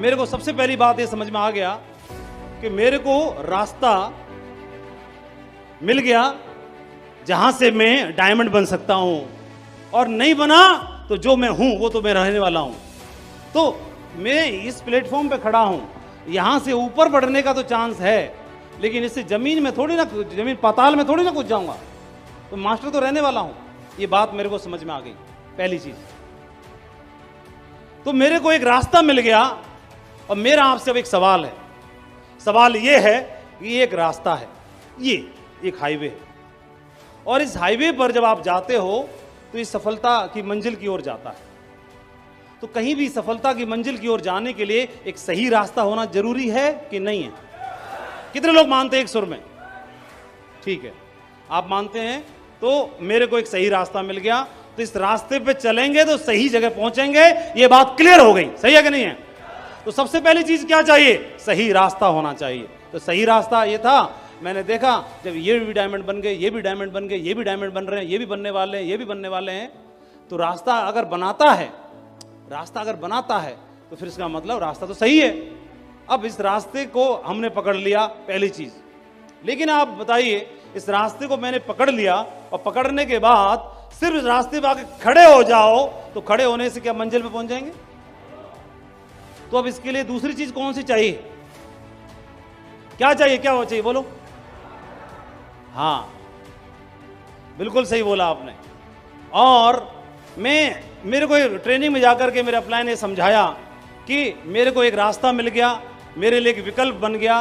मेरे को सबसे पहली बात ये समझ में आ गया कि मेरे को रास्ता मिल गया जहां से मैं डायमंड बन सकता हूं, और नहीं बना तो जो मैं हूं वो तो मैं रहने वाला हूं। तो मैं इस प्लेटफॉर्म पे खड़ा हूं, यहां से ऊपर बढ़ने का तो चांस है, लेकिन इससे जमीन में थोड़ी ना, जमीन पाताल में थोड़ी ना कूद जाऊंगा, तो मास्टर तो रहने वाला हूं। ये बात मेरे को समझ में आ गई, पहली चीज। तो मेरे को एक रास्ता मिल गया, और मेरा आपसे अब एक सवाल है। सवाल ये है कि ये एक रास्ता है, ये एक हाईवे है, और इस हाईवे पर जब आप जाते हो तो इस सफलता की मंजिल की ओर जाता है। तो कहीं भी सफलता की मंजिल की ओर जाने के लिए एक सही रास्ता होना जरूरी है कि नहीं है? कितने लोग मानते हैं एक सुर में? ठीक है, आप मानते हैं। तो मेरे को एक सही रास्ता मिल गया, तो इस रास्ते पे चलेंगे तो सही जगह पहुंचेंगे, ये बात क्लियर हो गई। सही है कि नहीं है? तो सबसे पहली चीज क्या चाहिए? सही रास्ता होना चाहिए। तो सही रास्ता ये था, मैंने देखा जब ये भी डायमंड बन गए, ये भी डायमंड बन गए, ये भी डायमंड बन रहे हैं, ये भी बनने वाले हैं, ये भी बनने वाले हैं, तो रास्ता अगर बनाता है, तो फिर इसका मतलब रास्ता तो सही है। अब इस रास्ते को हमने पकड़ लिया, पहली चीज। लेकिन आप बताइए, इस रास्ते को मैंने पकड़ लिया, और पकड़ने के बाद सिर्फ इस रास्ते पे आके खड़े हो जाओ, तो खड़े होने से क्या मंजिल पे पहुंच जाएंगे? तो अब इसके लिए दूसरी चीज कौन सी चाहिए? क्या चाहिए? क्या हो चाहिए? बोलो। हाँ, बिल्कुल सही बोला आपने। और मेरे को ट्रेनिंग में जाकर के मेरे अपलाइन ने समझाया कि मेरे को एक रास्ता मिल गया, मेरे लिए एक विकल्प बन गया।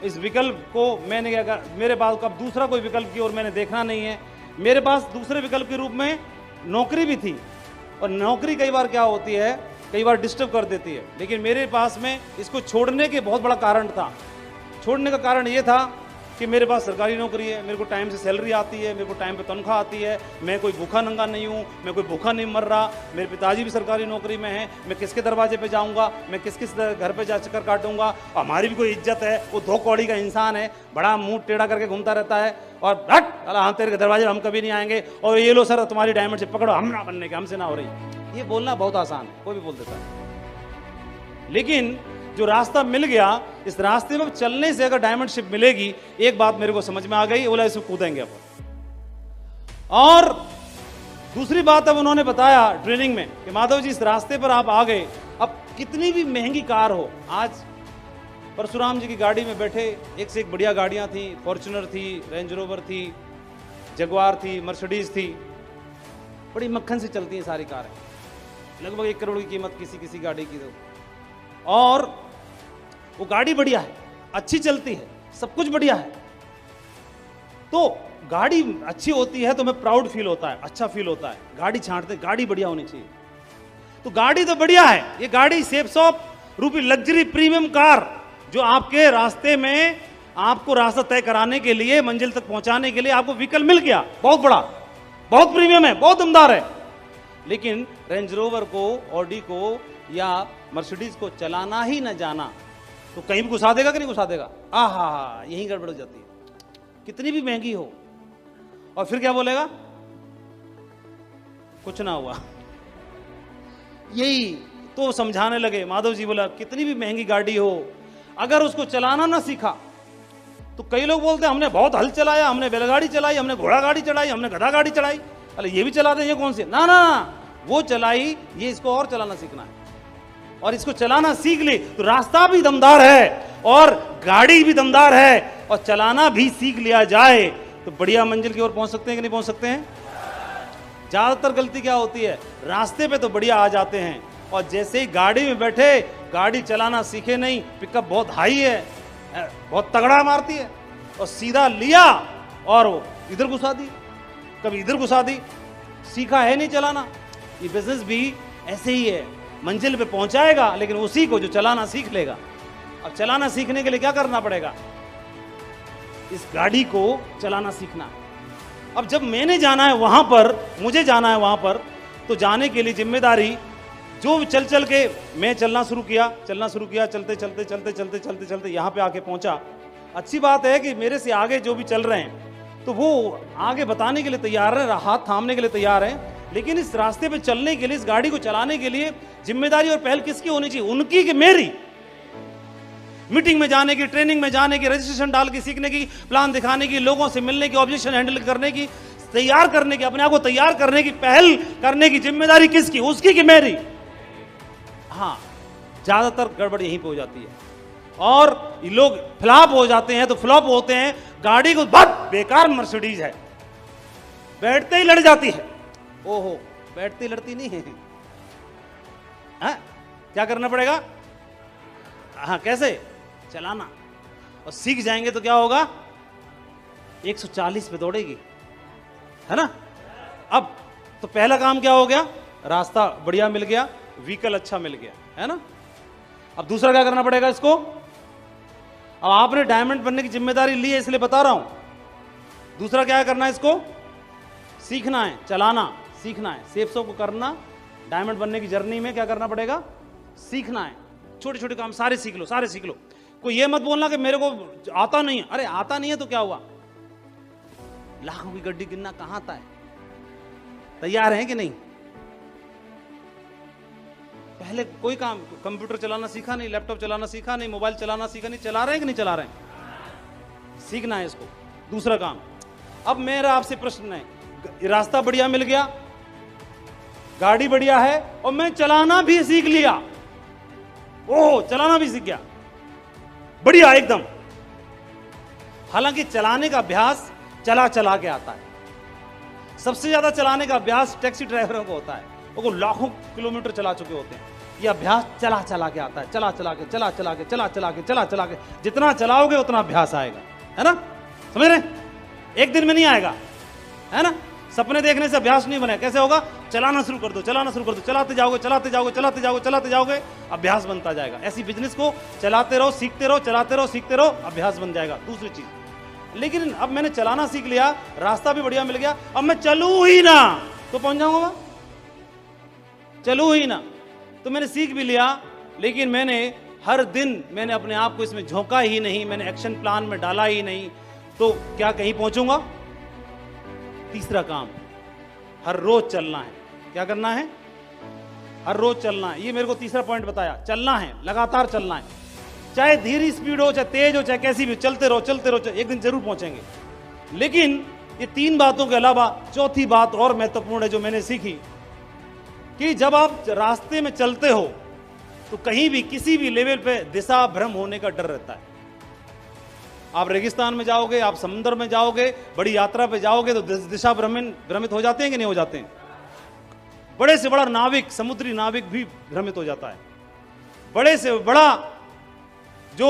इस विकल्प को मैंने क्या कहा, मेरे पास अब दूसरा कोई विकल्प की ओर मैंने देखना नहीं है। मेरे पास दूसरे विकल्प के रूप में नौकरी भी थी, और नौकरी कई बार क्या होती है, कई बार डिस्टर्ब कर देती है। लेकिन मेरे पास में इसको छोड़ने के बहुत बड़ा कारण था। छोड़ने का कारण ये था कि मेरे पास सरकारी नौकरी है, मेरे को टाइम से सैलरी आती है, मेरे को टाइम पे तनख्वाह आती है, मैं कोई भूखा नंगा नहीं हूँ, मैं कोई भूखा नहीं मर रहा, मेरे पिताजी भी सरकारी नौकरी में हैं, मैं किसके दरवाजे पे जाऊँगा, मैं किस किस घर पे जा चक्कर काटूंगा, हमारी भी कोई इज्जत है। वो दो कौड़ी का इंसान है, बड़ा मुंह टेढ़ा करके घूमता रहता है, और हट हाँ तेरे दरवाजे हम कभी नहीं आएंगे, और ये लो सर तुम्हारी डायमंड से पकड़ो, हम ना बनने के, हमसे ना हो रही। ये बोलना बहुत आसान है, कोई भी बोल देता है। लेकिन जो रास्ता मिल गया, इस रास्ते में चलने से अगर डायमंड शिप मिलेगी, एक बात मेरे को समझ में आ गई, बोला इसमें कूदेंगे अपन। और दूसरी बात अब उन्होंने बताया ट्रेनिंग में कि माधव जी इस रास्ते पर आप आ गए, अब कितनी भी महंगी कार हो, आज परशुराम जी की गाड़ी में बैठे, एक से एक बढ़िया गाड़ियां थी, फॉर्च्यूनर थी, रेंज रोवर थी, जगुआर थी, मर्सिडीज थी, बड़ी मक्खन से चलती हैं सारी कारें, लगभग 1 करोड़ की कीमत किसी गाड़ी की। तो और वो गाड़ी बढ़िया है, अच्छी चलती है, सब कुछ बढ़िया है। तो गाड़ी अच्छी होती है तो हमें प्राउड फील होता है, अच्छा फील होता है, गाड़ी छांटते, गाड़ी बढ़िया होनी चाहिए। तो गाड़ी तो बढ़िया है, ये गाड़ी सेफसॉप रूपी लग्जरी प्रीमियम कार, जो आपके रास्ते में आपको रास्ता तय कराने के लिए, मंजिल तक पहुंचाने के लिए आपको व्हीकल मिल गया, बहुत बड़ा, बहुत प्रीमियम है, बहुत दमदार है। लेकिन रेंज रोवर को, ऑडी को या मर्सिडीज को चलाना ही न जाना, तो कहीं भी घुसा देगा कि नहीं घुसा देगा? आहा, यही गड़बड़ हो जाती है, कितनी भी महंगी हो। और फिर क्या बोलेगा? कुछ ना हुआ। यही तो समझाने लगे। माधव जी बोला कितनी भी महंगी गाड़ी हो, अगर उसको चलाना ना सीखा, तो कई लोग बोलते हैं हमने बहुत हल चलाया, हमने बैलगाड़ी चलाई, हमने घोड़ा गाड़ी चलाई, हमने गधा गाड़ी चलाई, अरे ये भी चला दे, ये कौन सी? ना ना, वो चलाई, ये इसको और चलाना सीखना है, और इसको चलाना सीख ले तो रास्ता भी दमदार है और गाड़ी भी दमदार है, और चलाना भी सीख लिया जाए तो बढ़िया मंजिल की ओर पहुंच सकते हैं कि नहीं पहुंच सकते हैं? ज्यादातर गलती क्या होती है, रास्ते पे तो बढ़िया आ जाते हैं, और जैसे ही गाड़ी में बैठे, गाड़ी चलाना सीखे नहीं, पिकअप बहुत हाई है, बहुत तगड़ा मारती है, और सीधा लिया और वो इधर घुसा दी, कभी इधर घुसा दी, सीखा है नहीं चलाना। ये बिजनेस भी ऐसे ही है, मंजिल पे पहुंचाएगा लेकिन उसी को जो चलाना सीख लेगा। अब चलाना सीखने के लिए क्या करना पड़ेगा? इस गाड़ी को चलाना सीखना। अब जब मैंने जाना है वहां पर, मुझे जाना है वहां पर, तो जाने के लिए जिम्मेदारी, जो चल चल के मैं चलना शुरू किया, चलते चलते चलते चलते चलते चलते यहाँ पे आके पहुंचा। अच्छी बात है कि मेरे से आगे जो भी चल रहे हैं तो वो आगे बताने के लिए तैयार है, हाथ थामने के लिए तैयार है, लेकिन इस रास्ते पे चलने के लिए, इस गाड़ी को चलाने के लिए जिम्मेदारी और पहल किसकी होनी चाहिए? उनकी कि मेरी? मीटिंग में जाने की, ट्रेनिंग में जाने की, रजिस्ट्रेशन डाल के सीखने की, प्लान दिखाने की, लोगों से मिलने की, ऑब्जेक्शन हैंडल करने की, तैयार करने की, अपने आप को तैयार करने की, पहल करने की जिम्मेदारी किसकी? उसकी कि मेरी? हाँ, ज्यादातर गड़बड़ यहीं पे हो जाती है और लोग फ्लॉप हो जाते हैं। तो फ्लॉप होते हैं, गाड़ी को बहुत बेकार मर्सिडीज है, बैठते ही लड़ जाती है। ओहो, बैठती लड़ती नहीं है। हाँ? क्या करना पड़ेगा? हाँ, कैसे चलाना, और सीख जाएंगे तो क्या होगा? 140 पे दौड़ेगी, है ना? अब तो पहला काम क्या हो गया? रास्ता बढ़िया मिल गया, व्हीकल अच्छा मिल गया, है ना? अब दूसरा क्या करना पड़ेगा इसको? अब आपने डायमंड बनने की जिम्मेदारी ली है, इसलिए बता रहा हूं। दूसरा क्या करना है? इसको सीखना है, चलाना सीखना है। सेप्सो को करना, डायमंड बनने की जर्नी में क्या करना पड़ेगा? सीखना है। छोटे छोटे काम सारे सीख लो, सारे सीख लो। कोई ये मत बोलना कि मेरे को आता नहीं है। अरे आता नहीं है तो क्या हुआ? लाखों की गड्डी गिनना कहां आता है? तैयार हैं कि नहीं? पहले कोई काम, कंप्यूटर चलाना सीखा नहीं, लैपटॉप चलाना सीखा नहीं, मोबाइल चलाना सीखा नहीं, चला रहे हैं कि नहीं चला रहे हैं? सीखना है इसको। दूसरा काम। अब मेरा आपसे प्रश्न है, रास्ता बढ़िया मिल गया, गाड़ी बढ़िया है, और मैं चलाना भी सीख लिया। ओह, चलाना भी सीख गया, बढ़िया एकदम। हालांकि चलाने का अभ्यास चला चला के आता है। सबसे ज्यादा चलाने का अभ्यास टैक्सी ड्राइवरों को होता है, वो लाखों किलोमीटर चला चुके होते हैं। ये अभ्यास चला चला के आता है, चला चला के, चला चला के, चला चला के, चला चला के। जितना चलाओगे उतना अभ्यास आएगा, है ना? समझ रहे? एक दिन में नहीं आएगा, है ना? सपने देखने से अभ्यास नहीं बने। कैसे होगा? चलाना शुरू कर दो, चलाना शुरू कर दो, चलाते जाओगे, चलाते जाओगे, चलाते जाओगे, चलाते जाओगे, अभ्यास बनता जाएगा। ऐसी बिजनेस को चलाते रहो, सीखते रहो, चलाते रहो, सीखते रहो, अभ्यास बन जाएगा। दूसरी चीज, लेकिन अब मैंने चलाना सीख लिया, रास्ता भी बढ़िया मिल गया, अब मैं चलूं ही ना तो पहुंच जाऊंगा। चलूं ही ना तो मैंने सीख भी लिया, लेकिन मैंने हर दिन मैंने अपने आप को इसमें झोंका ही नहीं, मैंने एक्शन प्लान में डाला ही नहीं, तो क्या कहीं पहुंचूंगा? तीसरा काम, हर रोज चलना है। क्या करना है? हर रोज चलना है। ये मेरे को तीसरा पॉइंट बताया, चलना है, लगातार चलना है। चाहे धीरे स्पीड हो, चाहे तेज हो, चाहे कैसी भी, चलते रहो, चलते रहो, एक दिन जरूर पहुंचेंगे। लेकिन ये तीन बातों के अलावा चौथी बात और महत्वपूर्ण है जो मैंने सीखी, कि जब आप रास्ते में चलते हो तो कहीं भी किसी भी लेवल पे दिशा भ्रम होने का डर रहता है। आप रेगिस्तान में जाओगे, आप समुद्र में जाओगे, बड़ी यात्रा पे जाओगे तो दिशा भ्रमित हो जाते हैं कि नहीं हो जाते हैं? बड़े से बड़ा नाविक, समुद्री नाविक भी भ्रमित हो जाता है। बड़े से बड़ा जो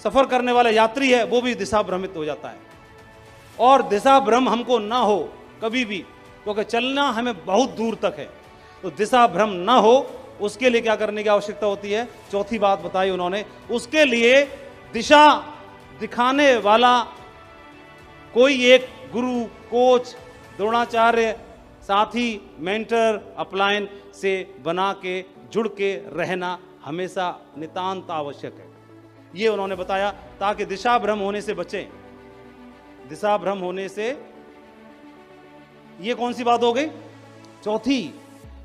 सफर करने वाला यात्री है वो भी दिशा भ्रमित हो जाता है। और दिशा भ्रम हमको ना हो कभी भी, क्योंकि चलना हमें बहुत दूर तक है। तो दिशा भ्रम ना हो, उसके लिए क्या करने की आवश्यकता होती है? चौथी बात बताई उन्होंने। उसके लिए दिशा दिखाने वाला कोई एक गुरु, कोच, द्रोणाचार्य, साथी, मेंटर, अपलाइन से बना के, जुड़ के रहना हमेशा नितांत आवश्यक है। ये उन्होंने बताया, ताकि दिशा भ्रम होने से बचें। दिशा भ्रम होने से, ये कौन सी बात हो गई? चौथी।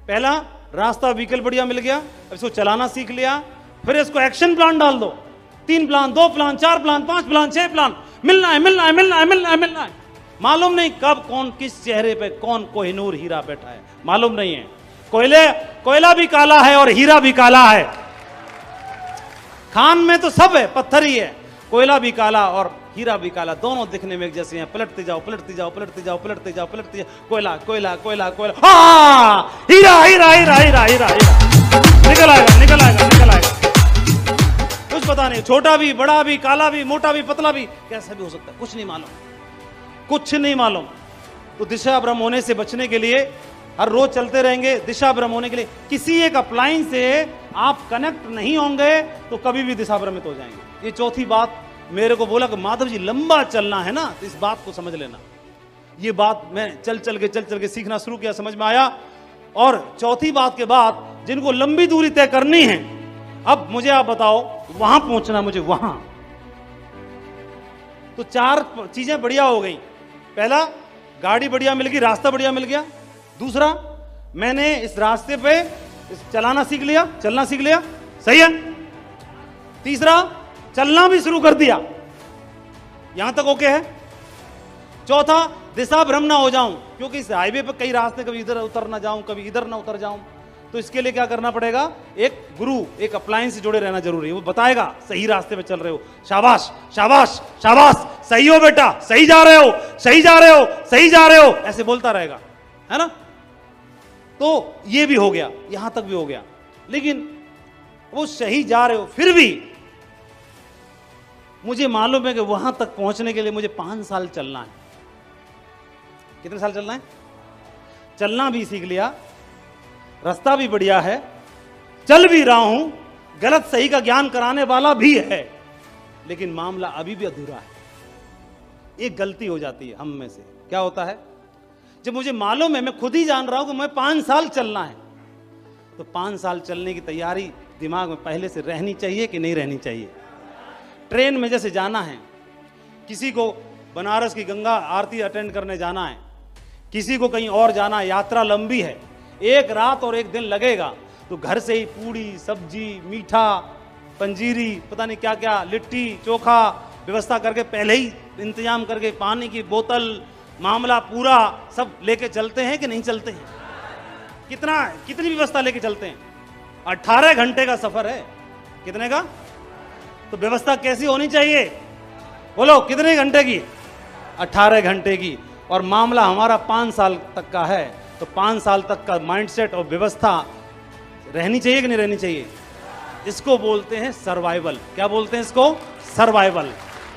पहला, रास्ता व्हीकल बढ़िया मिल गया, अब इसको चलाना सीख लिया, फिर इसको एक्शन प्लान डाल दो। 3 plan, 2 plan, 4 plan, 5 plan, 6 plan, मिलना है, मिलना है, मिलना है, मिलना है, मिलना है। मालूम नहीं कब कौन किस चेहरे पे कौन कोहिनूर हीरा बैठा है, मालूम नहीं है। कोयला भी काला है और हीरा भी काला है। खान में तो सब है, पत्थर ही है। कोयला भी काला और हीरा भी काला, दोनों दिखने में एक जैसे हैं। पलटते जाओ, पलटते जाओ, पलटते जाओ, पलटते जाओ, पलटते जाओ, कोयला, कोयला, कोयला, कोयला, हाँ, हीरा, हीरा, हीरा, हीरा, हीरा, हीरा, निकल आएगा, निकल आएगा, निकल आएगा। कुछ पता नहीं, छोटा भी, बड़ा भी, काला भी, मोटा भी, पतला भी, कैसा भी हो सकता है, कुछ नहीं मालूम, कुछ नहीं मालूम। तो दिशा भ्रम होने से बचने के लिए हर रोज चलते रहेंगे। दिशा भ्रम होने के लिए किसी एक अपलाइन से आप कनेक्ट नहीं होंगे तो कभी भी दिशा भ्रमित हो जाएंगे। ये चौथी बात मेरे को बोला कि माधव जी लंबा चलना है ना, तो इस बात को समझ लेना। ये बात मैं चल चल के सीखना शुरू किया, समझ में आया। और चौथी बात के बाद, जिनको लंबी दूरी तय करनी है, अब मुझे आप बताओ, वहां पहुंचना, मुझे वहां। तो 4 चीजें बढ़िया हो गई। पहला, गाड़ी बढ़िया मिल गई, रास्ता बढ़िया मिल गया। दूसरा, मैंने इस रास्ते पे चलाना सीख लिया, चलना सीख लिया, सही है। तीसरा, चलना भी शुरू कर दिया। यहां तक ओके है। चौथा, दिशा भ्रम ना हो जाऊं, क्योंकि इस हाईवे पर कई रास्ते, कभी इधर उतर ना जाऊं, कभी इधर ना उतर जाऊं। तो इसके लिए क्या करना पड़ेगा, एक गुरु, एक अप्लायंस से जुड़े रहना जरूरी है। वो बताएगा सही रास्ते पे चल रहे हो, शाबाश शाबाश शाबाश, सही हो बेटा, सही जा रहे हो, सही जा रहे हो, सही जा रहे हो, ऐसे बोलता रहेगा, है ना। तो ये भी हो गया, यहां तक भी हो गया। लेकिन वो सही जा रहे हो, फिर भी मुझे मालूम है कि वहां तक पहुंचने के लिए मुझे 5 साल चलना है। कितने साल चलना है? चलना भी सीख लिया, रास्ता भी बढ़िया है, चल भी रहा हूं, गलत सही का ज्ञान कराने वाला भी है, लेकिन मामला अभी भी अधूरा है। एक गलती हो जाती है हम में से। क्या होता है, जब मुझे मालूम है, मैं खुद ही जान रहा हूं कि मैं 5 साल चलना है, तो 5 साल चलने की तैयारी दिमाग में पहले से रहनी चाहिए कि नहीं रहनी चाहिए। ट्रेन में जैसे जाना है, किसी को बनारस की गंगा आरती अटेंड करने जाना है, किसी को कहीं और जाना है, यात्रा लंबी है, 1 रात और 1 दिन लगेगा, तो घर से ही पूड़ी सब्जी, मीठा, पंजीरी, पता नहीं क्या क्या, लिट्टी चोखा व्यवस्था करके, पहले ही इंतजाम करके, पानी की बोतल, मामला पूरा सब लेके चलते हैं कि नहीं चलते हैं? कितनी व्यवस्था लेके चलते हैं? 18 घंटे का सफर है। कितने का? तो व्यवस्था कैसी होनी चाहिए? बोलो, कितने घंटे की? 18 घंटे की। और मामला हमारा 5 साल तक का है, तो 5 साल तक का माइंडसेट और व्यवस्था रहनी चाहिए कि नहीं रहनी चाहिए? इसको बोलते हैं सर्वाइवल। क्या बोलते हैं इसको? सर्वाइवल।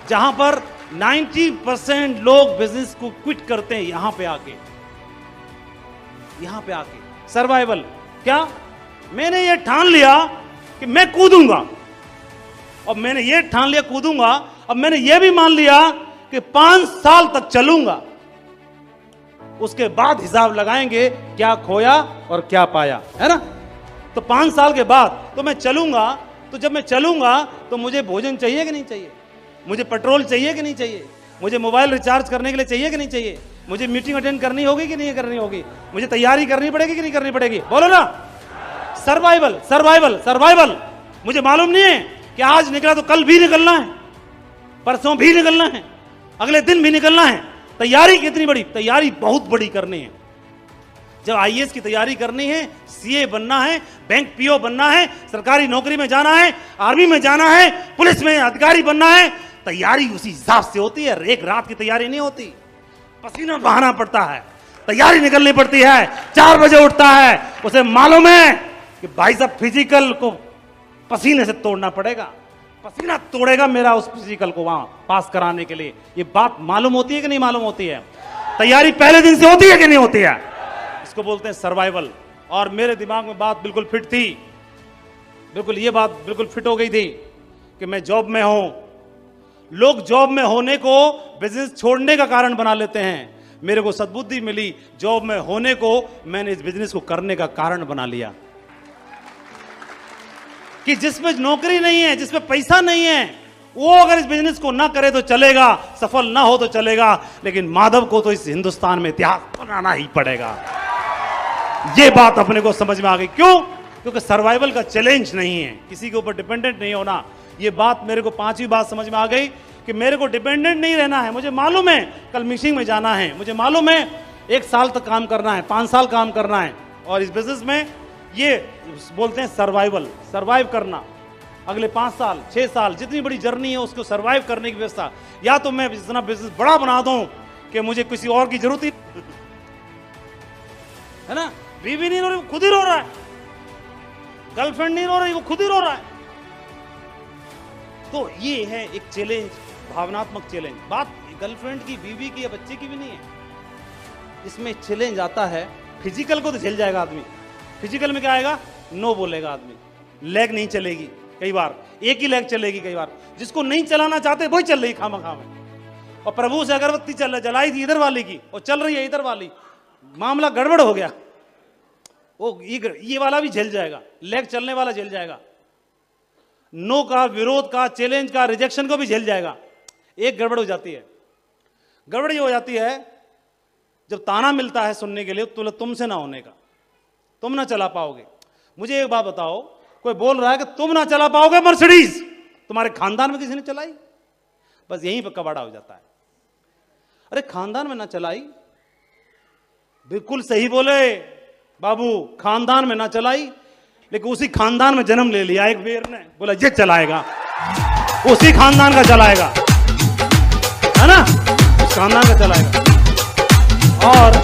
जहां पर 90% लोग बिजनेस को क्विट करते हैं, यहां पे आके सर्वाइवल। क्या? मैंने ये ठान लिया कि मैं कूदूंगा, और मैंने ये ठान लिया कूदूंगा, अब मैंने ये भी मान लिया कि 5 साल तक चलूंगा, उसके बाद हिसाब लगाएंगे क्या खोया और क्या पाया, है ना। तो 5 साल के बाद तो मैं चलूंगा, तो जब मैं चलूंगा तो मुझे भोजन चाहिए कि नहीं चाहिए? मुझे पेट्रोल चाहिए कि नहीं चाहिए? मुझे मोबाइल रिचार्ज करने के लिए चाहिए कि नहीं चाहिए? मुझे मीटिंग अटेंड करनी होगी कि नहीं करनी होगी? मुझे तैयारी करनी पड़ेगी कि नहीं करनी पड़ेगी? बोलो ना। Survival survival survival. मुझे मालूम नहीं है कि आज निकला तो कल भी निकलना है, परसों भी निकलना है, अगले दिन भी निकलना है। तैयारी कितनी बड़ी? तैयारी बहुत बड़ी करनी है। जब आईएएस की तैयारी करनी है, सीए बनना है, बैंक पीओ बनना है, सरकारी नौकरी में जाना है, आर्मी में जाना है, पुलिस में अधिकारी बनना है, तैयारी उसी हिसाब से होती है। एक रात की तैयारी नहीं होती, पसीना बहाना पड़ता है, तैयारी निकलनी पड़ती है। 4 बजे उठता है, उसे मालूम है कि भाई साहब फिजिकल को पसीने से तोड़ना पड़ेगा, पसीना तोड़ेगा मेरा उस फिजिकल को वहां पास कराने के लिए। ये बात मालूम होती है कि नहीं मालूम होती है? तैयारी पहले दिन से होती है कि नहीं होती है? इसको बोलते हैं सर्वाइवल। और मेरे दिमाग में बात बिल्कुल फिट थी, बिल्कुल ये बात बिल्कुल फिट हो गई थी कि मैं जॉब में हूं। लोग जॉब में होने को बिजनेस छोड़ने का कारण बना लेते हैं। मेरे को सद्बुद्धि मिली, जॉब में होने को मैंने इस बिजनेस को करने का कारण बना लिया। कि जिसमें नौकरी नहीं है, जिसमें पैसा नहीं है, वो अगर इस बिजनेस को ना करे तो चलेगा, सफल ना हो तो चलेगा, लेकिन माधव को तो इस हिंदुस्तान में इतिहास बनाना ही पड़ेगा। ये बात अपने को समझ में आ गई। क्यों? क्योंकि सर्वाइवल का चैलेंज नहीं है, किसी के ऊपर डिपेंडेंट नहीं होना। ये बात मेरे को 5वीं बात समझ में आ गई कि मेरे को डिपेंडेंट नहीं रहना है। मुझे मालूम है कल मीटिंग में जाना है, मुझे मालूम है 1 साल तक काम करना है, 5 साल काम करना है, और इस बिजनेस में ये बोलते हैं सर्वाइवल, सर्वाइव करना। अगले 5 साल 6 साल जितनी बड़ी जर्नी है उसको सर्वाइव करने की व्यवस्था। या तो मैं इतना बिजनेस बड़ा बना दूं कि मुझे किसी और की जरूरत ही है ना। बीवी नहीं रो रही, वो खुद ही रो रहा है, गर्लफ्रेंड नहीं रो रही, वो खुद ही रो रहा है। तो ये है एक चैलेंज, भावनात्मक चैलेंज। बात गर्लफ्रेंड की, बीवी की या बच्चे की भी नहीं है, इसमें चैलेंज आता है। फिजिकल को तो झेल जाएगा आदमी, फिजिकल में क्या आएगा? नो बोलेगा आदमी, लेग नहीं चलेगी, कई बार एक ही लेग चलेगी, कई बार जिसको नहीं चलाना चाहते वही चल रही खामा में। और प्रभु से अगरबत्ती जलाई थी इधर वाली की, और चल रही है इधर वाली, मामला गड़बड़ हो गया। वो ये वाला भी झेल जाएगा, लेग चलने वाला झेल जाएगा, नो का, विरोध का, चैलेंज का, रिजेक्शन को भी झेल जाएगा। एक गड़बड़ हो जाती है। गड़बड़ ये हो जाती है जब ताना मिलता है सुनने के लिए तो तुमसे ना होने का, तुम ना चला पाओगे। मुझे एक बात बताओ, कोई बोल रहा है कि तुम ना चला पाओगे मर्सिडीज, तुम्हारे खानदान में किसी ने चलाई? बस यहीं पर कबाड़ा हो जाता है। अरे खानदान में ना चलाई, बिल्कुल सही बोले बाबू, खानदान में ना चलाई, लेकिन उसी खानदान में जन्म ले लिया एक वीर ने, बोला ये चलाएगा, उसी खानदान का चलाएगा, है ना, उस खानदान का चलाएगा। और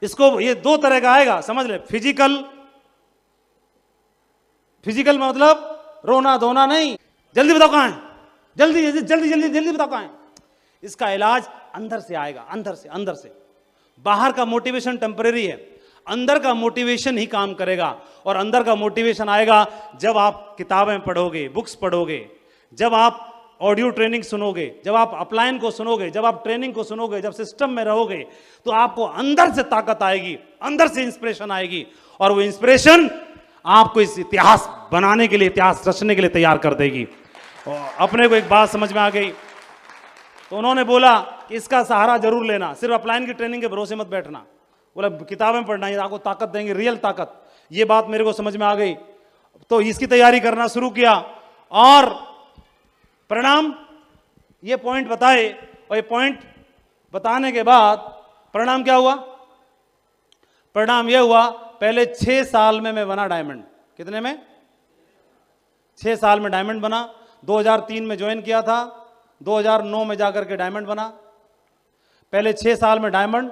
इसको ये दो तरह का आएगा, समझ ले। फिजिकल मतलब रोना धोना नहीं, जल्दी बताओ कहां है, जल्दी जल्दी जल्दी जल्दी जल्दी बताओ कहां है। इसका इलाज अंदर से आएगा, अंदर से। बाहर का मोटिवेशन टेम्परेरी है, अंदर का मोटिवेशन ही काम करेगा। और अंदर का मोटिवेशन आएगा जब आप किताबें पढ़ोगे, बुक्स पढ़ोगे, जब आप ऑडियो ट्रेनिंग सुनोगे, जब आप अपलाइन को सुनोगे, जब आप ट्रेनिंग को सुनोगे, जब सिस्टम में रहोगे, तो आपको अंदर से ताकत आएगी, अंदर से इंस्पिरेशन आएगी। और वो इंस्पिरेशन आपको इस इतिहास बनाने के लिए, इतिहास रचने के लिए तैयार कर देगी। और अपने को एक बात समझ में आ गई, तो उन्होंने बोला कि इसका सहारा जरूर लेना, सिर्फ अपलाइन की ट्रेनिंग के भरोसे मत बैठना। बोला किताबें पढ़ना, ये आपको ताकत देंगे, रियल ताकत। ये बात मेरे को समझ में आ गई, तो इसकी तैयारी करना शुरू किया। और परिणाम ये पॉइंट बताए, और ये पॉइंट बताने के बाद परिणाम क्या हुआ? परिणाम ये हुआ, पहले 6 साल में मैं बना डायमंड। कितने में? 6 साल में डायमंड बना। 2003 में ज्वाइन किया था, 2009 में जाकर के डायमंड बना। पहले 6 साल में डायमंड,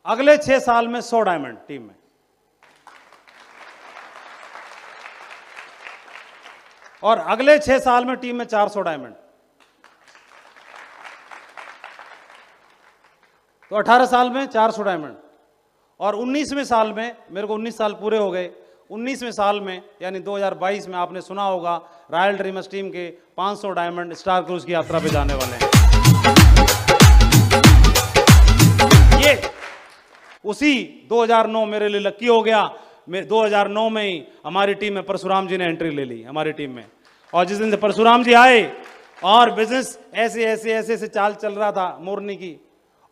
अगले 6 साल में 100 डायमंड टीम में, और अगले 6 साल में टीम में 400 डायमंड। तो 18 साल में 400 डायमंड। और 19वें साल में, मेरे को 19 साल पूरे हो गए, 19वें साल में यानी 2022 में आपने सुना होगा रॉयल ड्रीमर्स टीम के 500 डायमंड स्टार क्रूज की यात्रा पे जाने वाले हैं। ये उसी 2009 मेरे लिए लकी हो गया। 2009 में ही हमारी टीम में परशुराम जी ने एंट्री ले ली हमारी टीम में। और जिस दिन से परशुराम जी आए और बिजनेस ऐसे चाल चल रहा था मोरनी की,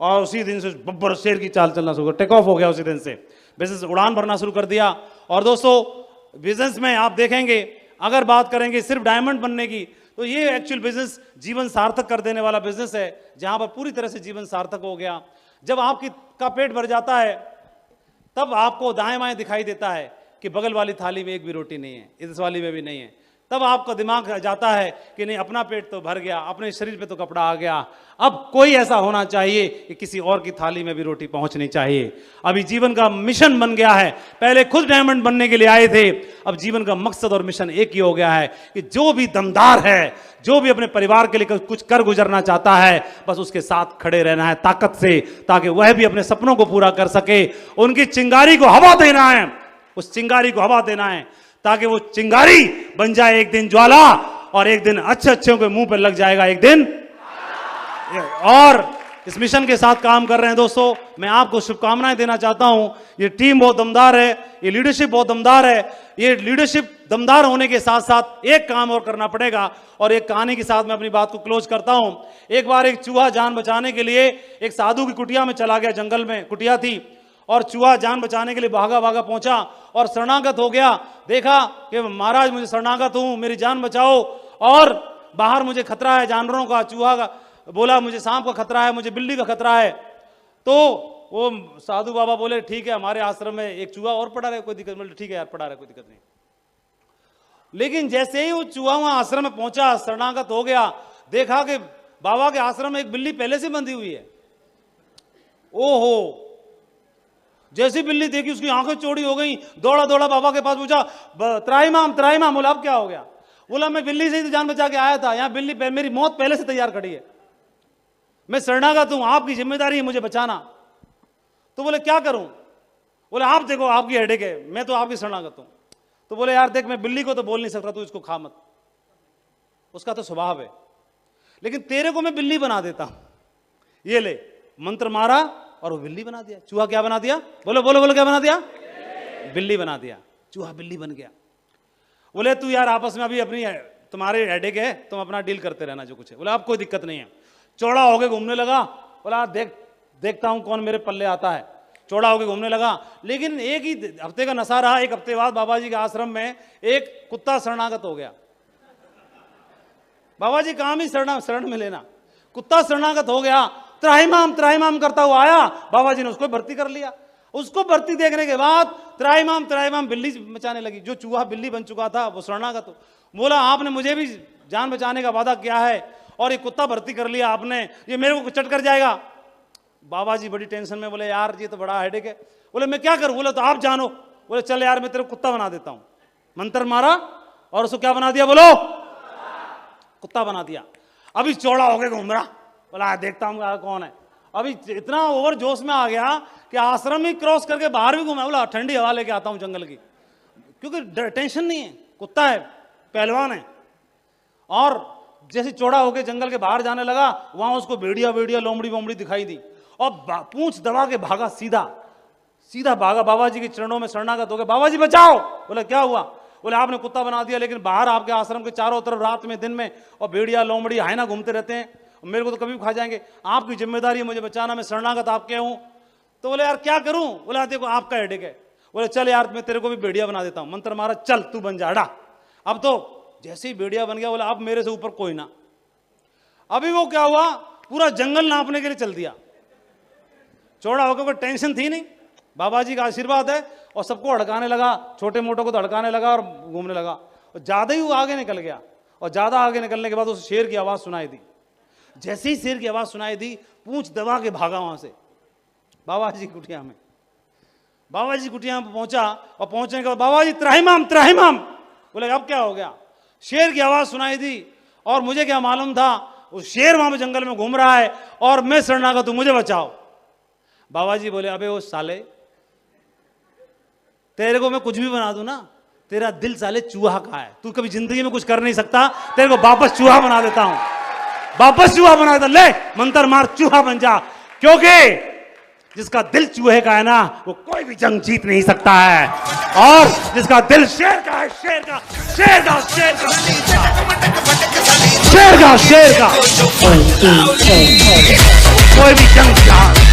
और उसी दिन से बब्बर शेर की चाल चलना शुरू, टेक ऑफ हो गया। उसी दिन से बिजनेस उड़ान भरना शुरू कर दिया। और दोस्तों बिजनेस में आप देखेंगे, अगर बात करेंगे सिर्फ डायमंड बनने की, तो ये एक्चुअल बिजनेस जीवन सार्थक कर देने वाला बिजनेस है, जहां पर पूरी तरह से जीवन सार्थक हो गया। जब आपका पेट भर जाता है, तब आपको दाएं बाएं दिखाई देता है कि बगल वाली थाली में एक भी रोटी नहीं है, इस वाली में भी नहीं है। तब आपका दिमाग जाता है कि नहीं, अपना पेट तो भर गया, अपने शरीर पे तो कपड़ा आ गया, अब कोई ऐसा होना चाहिए कि किसी और की थाली में भी रोटी पहुंचनी चाहिए। अभी जीवन का मिशन बन गया है। पहले खुद डायमंड बनने के लिए आए थे, अब जीवन का मकसद और मिशन एक ही हो गया है कि जो भी दमदार है, जो भी अपने परिवार के लिए कुछ कर गुजरना चाहता है, बस उसके साथ खड़े रहना है ताकत से, ताकि वह भी अपने सपनों को पूरा कर सके। उनकी चिंगारी को हवा देना है, उस चिंगारी को हवा देना है, ताकि वो चिंगारी बन जाए एक दिन ज्वाला, और एक दिन अच्छे अच्छों के मुंह पर लग जाएगा एक दिन। और इस मिशन के साथ काम कर रहे हैं दोस्तों, मैं आपको शुभकामनाएं देना चाहता हूं। ये टीम बहुत दमदार है, ये लीडरशिप बहुत दमदार है। ये लीडरशिप दमदार होने के साथ साथ एक काम और करना पड़ेगा, और एक कहानी के साथ मैं अपनी बात को क्लोज करता हूं। एक बार एक चूहा जान बचाने के लिए एक साधु की कुटिया में चला गया, जंगल में कुटिया थी, और चूहा जान बचाने के लिए भागा भागा पहुंचा और शरणागत हो गया। देखा कि महाराज मुझे शरणागत हूं, मेरी जान बचाओ, और बाहर मुझे खतरा है जानवरों का। चूहा का बोला मुझे सांप का खतरा है, मुझे बिल्ली का खतरा है। तो वो साधु बाबा बोले ठीक है, हमारे आश्रम में एक चूहा और पड़ा रहे, कोई दिक्कत नहीं। ठीक है यार, पड़ा रहे, कोई दिक्कत नहीं। लेकिन जैसे ही वो चूहा वहां आश्रम में पहुंचा, शरणागत हो गया, देखा कि बाबा के आश्रम में एक बिल्ली पहले से बंधी हुई है। ओहो, जैसी बिल्ली देखी उसकी आंखें चौड़ी हो गई, दौड़ा दौड़ा बाबा के पास पूछा, त्राईमाम त्राईमाम। बोला अब क्या हो गया? बोला मैं बिल्ली से ही तो जान बचा के आया था, यहाँ बिल्ली मेरी मौत पहले से तैयार खड़ी है, मैं शरणागत हूं, आपकी जिम्मेदारी है मुझे बचाना। तो बोले क्या करूं? बोले आप देखो, आपकी हेडेक है, मैं तो आपकी शरणागत हूं। तो बोले यार देख, मैं बिल्ली को तो बोल नहीं सकता, तू इसको खा मत, उसका तो स्वभाव है, लेकिन तेरे को मैं बिल्ली बना देता हूं। ये ले, मंत्र मारा और वो बिल्ली बना दिया। चूहा क्या बना दिया? बोलो बोलो बोलो, क्या बना दिया? बिल्ली बना दिया। चूहा बिल्ली बन गया। बोले तू यार आपस में अभी अपनी तुम्हारे हेडेक है, तुम अपना डील करते रहना जो कुछ है। बोला अब कोई दिक्कत नहीं है। चौड़ा होके घूमने लगा। बोला देखता हूं कौन मेरे पल्ले आता है। चौड़ा होके घूमने लगा। लेकिन एक ही हफ्ते का नशा रहा। एक हफ्ते बाद बाबा जी के आश्रम में एक कुत्ता शरणागत हो गया। बाबा जी काम ही शरण में लेना। कुत्ता शरणागत हो गया, त्राहिमाम करता हुआ आया, बाबा जी ने उसको भर्ती कर लिया। उसको भर्ती देखने के बाद त्राहिमाम बिल्ली मचाने लगी। जो चूहा बिल्ली बन चुका था वो शरणागत हो। बोला आपने मुझे भी जान बचाने का वादा किया है और ये कुत्ता भर्ती कर लिया आपने, ये मेरे को चट कर जाएगा। बाबा जी बड़ी टेंशन में बोले यार ये तो बड़ा हेडेक है। बोले मैं क्या करूं? बोले तो आप जानो। बोले चल यार मैं तेरे को कुत्ता बना देता हूं। मंत्र मारा और उसको क्या बना दिया? बोलो कुत्ता बना दिया। अभी चौड़ा होके घूम रहा। बोला देखता हूं कौन है। अभी इतना ओवर जोश में आ गया कि आश्रम ही क्रॉस करके बाहर भी घूमा। बोला ठंडी हवा लेके आता हूं जंगल की, क्योंकि टेंशन नहीं है, कुत्ता है, पहलवान है। और जैसे चौड़ा होके जंगल के बाहर जाने लगा, वहां उसको भेड़िया लोमड़ी दिखाई दी और पूंछ दबा के भागा, सीधा भागा। बाबा जी के चरणों में शरणागत हो गए। बाबा जी बचाओ। बोले क्या हुआ? बोले आपने कुत्ता बना दिया, लेकिन बाहर आपके आश्रम के चारों तरफ रात में दिन में और भेड़िया लोमड़ी हाइना घूमते रहते हैं, मेरे को तो कभी भी खा जाएंगे। आपकी जिम्मेदारी है मुझे बचाना, मैं शरणागत आपके हूं। तो बोले यार क्या करूं? बोले देखो आपका हेडेक है। बोले चल यार मैं तेरे को भी भेड़िया बना देता हूं। मंत्र मारा, चल तू बन जा। हटा। अब तो जैसे ही भेड़िया बन गया, बोला अब मेरे से ऊपर कोई ना। अभी वो क्या हुआ, पूरा जंगल नापने के लिए चल दिया। चौड़ा होकर कोई टेंशन थी नहीं, बाबा जी का आशीर्वाद है। और सबको अड़काने लगा, छोटे मोटों को तो अड़काने लगा और घूमने लगा। और ज्यादा ही वो आगे निकल गया। और ज्यादा आगे निकलने के बाद उस शेर की आवाज सुनाई दी। जैसे ही शेर की आवाज सुनाई दी, पूंछ दबा के भागा वहां से बाबा जी कुटिया में। बाबा जी कुटिया में पहुंचा और पहुंचने के बाद बाबा जी त्राहिमाम। बोले अब क्या हो गया? शेर की आवाज सुनाई दी और मुझे क्या मालूम था उस शेर वहां पे जंगल में घूम रहा है और मैं शरणागत हूं, मुझे बचाओ। बाबा जी बोले अबे वो साले, तेरे को मैं कुछ भी बना दूं ना, तेरा दिल साले चूहा का है, तू कभी जिंदगी में कुछ कर नहीं सकता, तेरे को वापस चूहा बना देता हूं, वापस चूहा बना देता। ले मंत्र मार, चूहा बन जा। क्योंकि जिसका दिल चूहे का है ना, वो कोई भी जंग जीत नहीं सकता है। और जिसका दिल शेर का है, शेर का कोई भी जंग